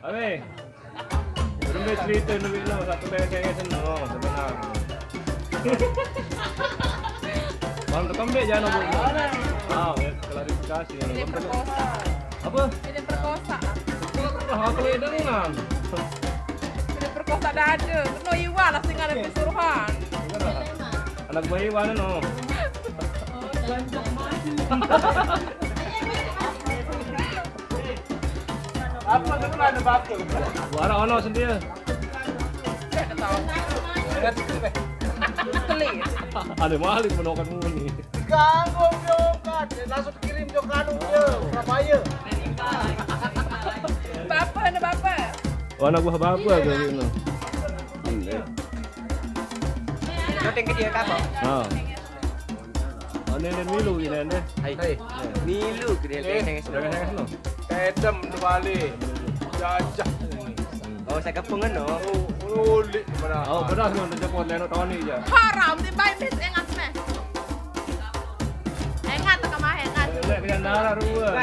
Abe. Belum dia cerita lebih lah satu bayar saya senang sebenarnya. Bang rekam deh jangan bobo. Klarifikasi yang Ini perkosa. apa? Ini perkosa. Aku dengan. Ini perkosa dah ada. No iwa lah sing ada pesuruhan. Anak bayi mana no? Apa tu ada batu? Buara ono sendiri. Saya tak tahu. Kelis. Ada malik menokan muni. Ganggu jokat, langsung kirim jokan dia, Surabaya. Bapa ni bapa. Oh anak buah babu aja gitu. Shooting ke dia kapo? Ah. Ane milu ini ane. Hai. Milu ke dia tengah Jangan jangan no. Edem balik. Jajah. Oh, saya kepung kan no. Ulik mana? Oh benar no jemput leno tahun ini aja. Haram di bayi bis engat meh. Engat tak mah engat. Lek kena nara rua.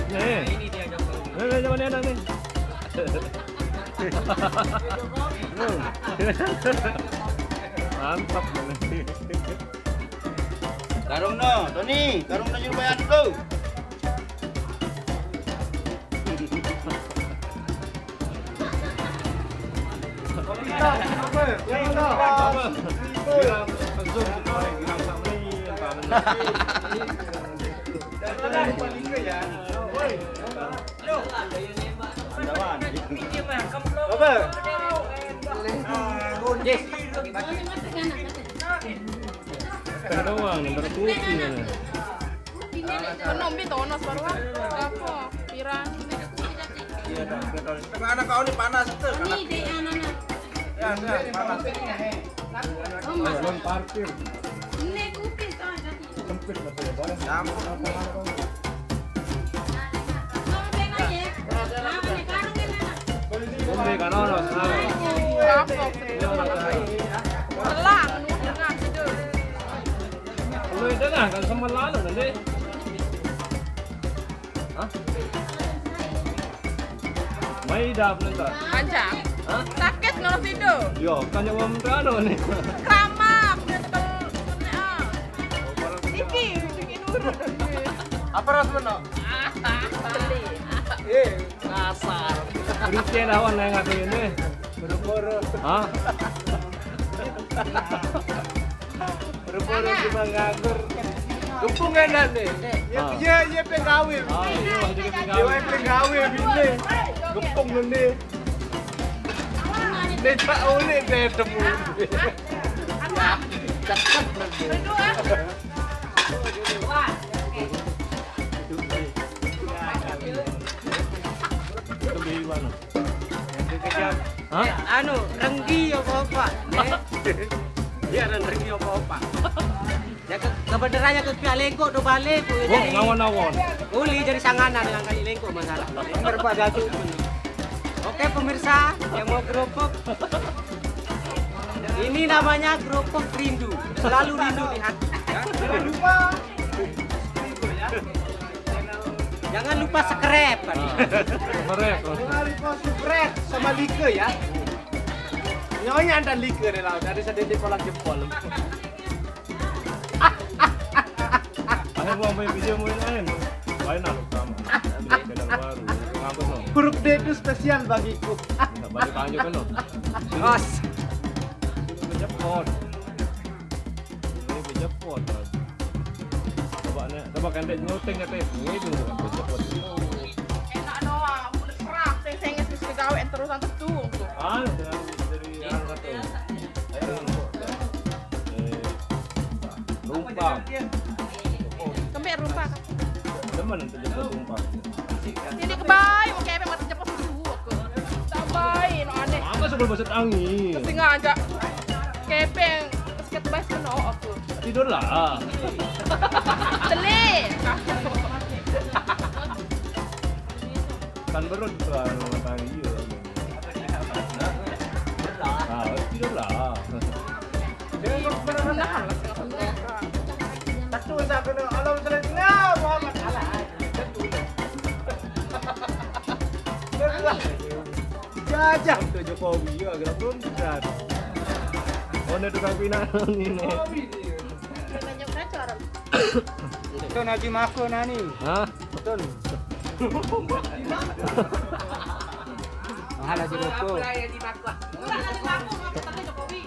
Nih. Ini dia Joko. Nih zaman enak nih. Mantap banget. Karung no, Tony, karung no Surabaya tu. Apa? Bilang zoom bilang sama ni. Apa? Yes. Ada doang, ntar kopi mana. Penom bi tono baru kan. Apa? Piran. Anak kau ni panas tu. Ya, panas. Belum parkir. Sempit betul boleh. Boleh kan ono. Apa? Telang nu engat itu. Lu dengar kan sama lalu nanti. Hah? Mai dah nanti. Panjang. Hah? Sakit ngono sido. Yo, kan yang mau nih. Kramak punya tekel ah. Iki bikin urut. Apa rasanya? Beli. Kasar. Rike lawan yang ngatain ini. Buru-buru. Hah? Buru-buru cuma nganggur. Gempung enak nih. Iya pengawin. Ah, iya jadi Dia pengawin ini. Gempung ini. Dia tak unik dia temu. Cakap nanti. Itu beli mana? Kejam. Hah? Anu, renggi apa-apa. Dia ada renggi apa-apa. Ya kebenarannya ke pihak lengkok do balik ku Oh, ngawon-ngawon. uli jadi sanganan dengan kali lengkok masalah. Berbeda tuh. Oke pemirsa yang mau gerobak. Ini namanya gerobak rindu. Selalu rindu di hati. Ya. Jangan lupa. Jangan lupa scrap. Merek. Jangan lupa subscribe sama like ya. Nyonya anda like deh lah. Dari sedikit kolak jempol. Akhir gua main video main lain. Lain aku sama. Channel baru. Ngapa no? Huruf D itu spesial bagiku. Enggak balik aja kan no. Os. Menjepot. Ini menjepot. Coba kan dek nyoteng teh. Ini itu menjepot. Enak doang, udah kerak, sengit bisa gawe terusan tuh. Ah, dari orang satu. Ayo rumpang. Kembali rumah. Demen terjepot rumpang. Ini kebaik, oke, apa mati cepet suhu aku. Sampai, no aneh. Apa sebelum masuk angin? Mesti ngajak kepeng, sket baik kena aku. Tidur lah. Teli. Kan berut kan matang iya. Ah, tidur lah. Jangan pernah. Tak tu saya aja untuk Jokowi ya, agak berat. Oh, ini tukang pinang ini. Banyak kacau orang. Itu Najib aku nani. Hah? Betul. Mahal Najib aku. Murah Haji Mako, katanya Jokowi.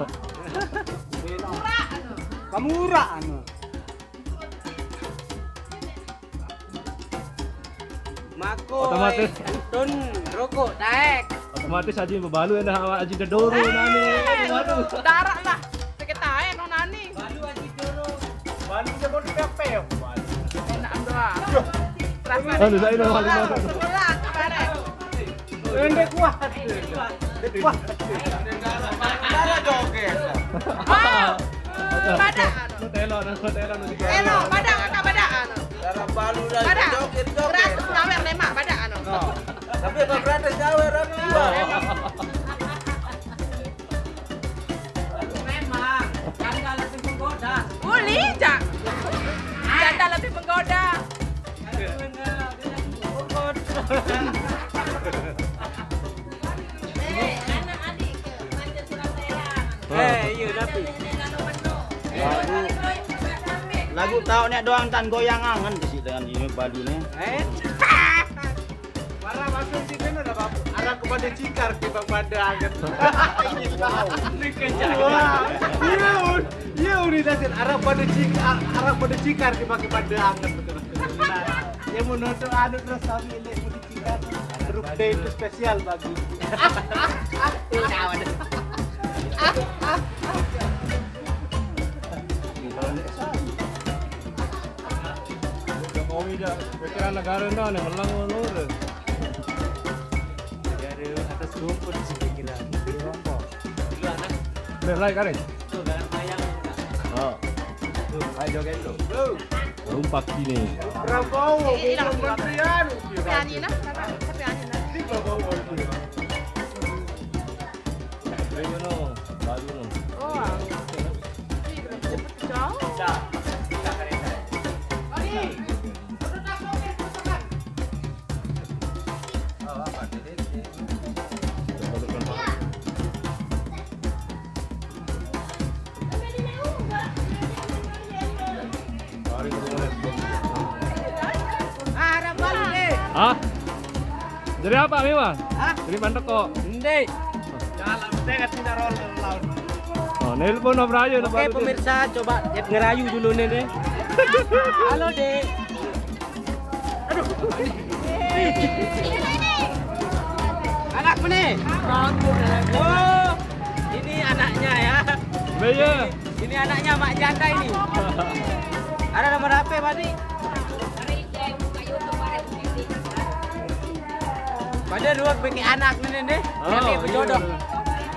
Murah anu. Kamu murah anu. Mako. Otomatis. Tun rokok taek. Otomatis Haji bebalu dah Haji Dadoro nani. Waduh. Darat lah. Sakit tae no nani. Balu Haji Doro. Balik dia mau dikapel. Enak doang. Rasa. Aduh, saya dah malu. Murah kemarin. Endek kuat. Kuat. Cara joget. Oh. Badak anu. Telo nanti. Elo, badak kakak badak anu. Cara balu dah Badak. joget. Beratus ngawer lemak badak anu. Tapi beberapa jauh orang tua. Memang janda lebih menggoda. Lijak. Janda lebih menggoda. Iya tapi. Lagu tahu nek doang tan goyang angan di sini dengan ini balu nih. Warna masuk sini udah bapak. Arah kepada Cikar ke Bang Padang. Iya udah dasar arah pada Cikar ke Bang Padang. Yang mau nonton anu terus kami lihat mau di Cikar. Grup day itu spesial bagi. Jokowi dah pikiran negara dah nih melang ulur. Ada atas rumput sih pikiran. Berlai karen. Tuh dalam ayam. Oh. Ayo joget tu. Rumpak sini. Prabowo, Hilang. kementerian. Tapi ani nah, tapi ani nah. Di Prabowo. Ayo no, balu no. Oh. Cepet jauh. Arah balu deh. Hah? Jadi apa Miwa? Hah? Jadi mandek kok. Ndek. Jalan saya kan tidak roll laut. Oh, nelpon no Brayo no Oke baru. pemirsa coba lihat ngerayu dulu nih deh. Halo dek. Anak nih. Oh, ini anaknya ya. Beye. Ini anaknya Mak Janda ini. Ada nomor HP Padi? Pada dua bikin anak nih deh. Nanti berjodoh.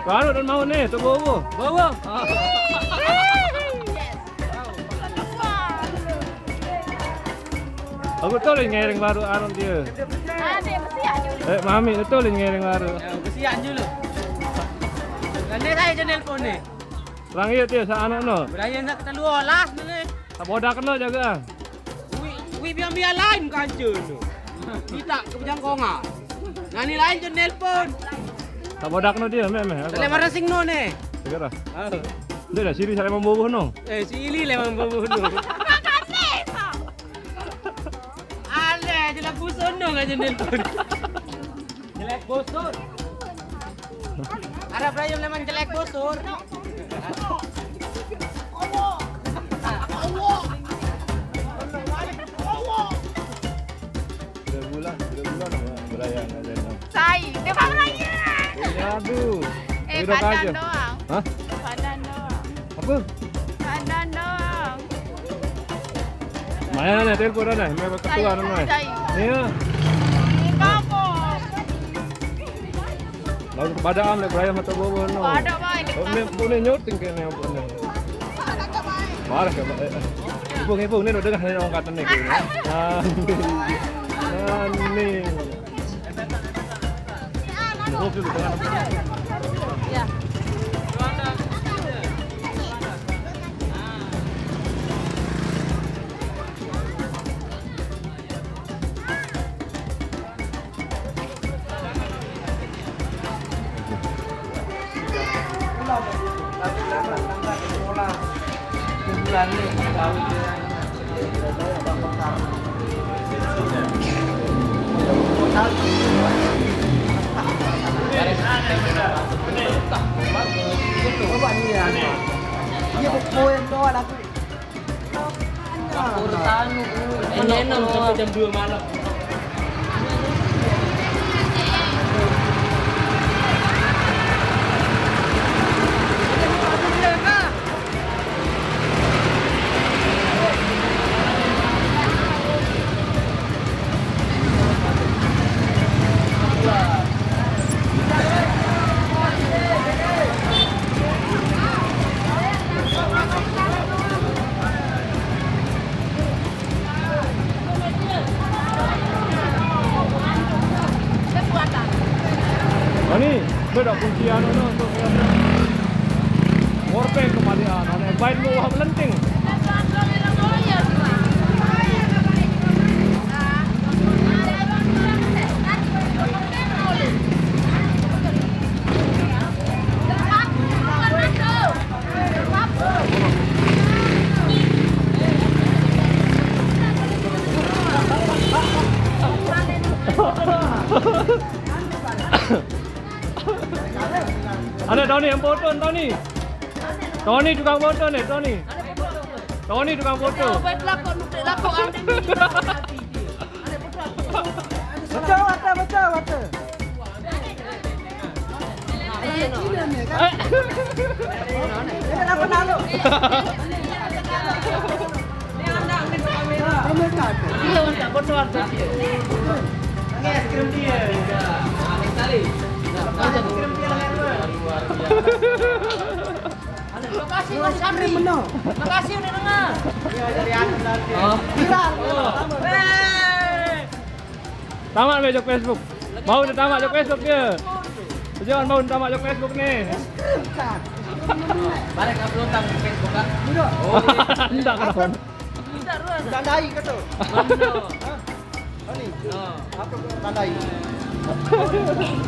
Baru dan mau nih, tunggu. Bawa. Aku tuh lagi ngiring baru anu dia. Ada mesti aja. Mami itu lagi ngiring baru. Ya, kesian dulu. Nanti saya je nelpon nih. Lang iya dia sa anu no. Beraya nak kita luolas nih. Tak bodak kena jaga. Wi biar lain kanjeng. Kita kebujang konga. Nani lain je nelpon. Tak bodak kena dia meh. Tele marah sing no nih. Segera. Dia dah siri saya membubuh no. Si Ili lemang babu no. Ale, jelek busun dong aja nelpon. Jelek busur. Ada berayam lemang jelek busur. Bulan berayang aja. Sai, dia bangun lagi. Aduh. Badan doang. Hah? Badan doang. Apa? Badan doang. Maya na telepon na. May ketua na mo. Iya. Kamu. Lalu kepadaan le berayang mata bobo no. Ada main. Ini punya nyoting kayaknya yang punya. Marah ke. Ibung ini udah dengar orang kata nih kayaknya. Nih. Oke, Ya. balik kau Iya bukuin doang aku. urutan ini sampai jam 2 malam. Oh ni, beda kunci anu no untuk warpeng kembali anu, baik lu wah melenting. Ada Tony yang foto, Tony. Tony tukang foto nih, Tony. Tony tukang foto. Betul. Kenapa nalu? Iya, untuk foto ada. Es krim dia. Makasih Mas Andri. Makasih udah dengar. Tamat jok Facebook. Mau udah tamat jok Facebook dia. Jangan mau tamat jok Facebook nih. Balik upload tang Facebook kak. Enggak kenapa. Tandai ke tu? Ini. Apa tandai?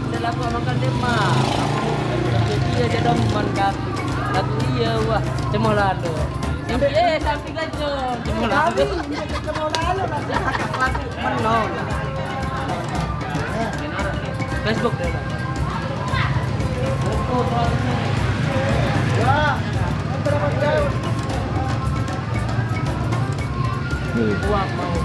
Dalam aku makan dia mah. Dia je dong man kaki. Lagu iya wah cuma lalu. Sampai sampai gacor. Cuma lalu. Menol. Facebook dia. Wah, berapa jauh? Buat mau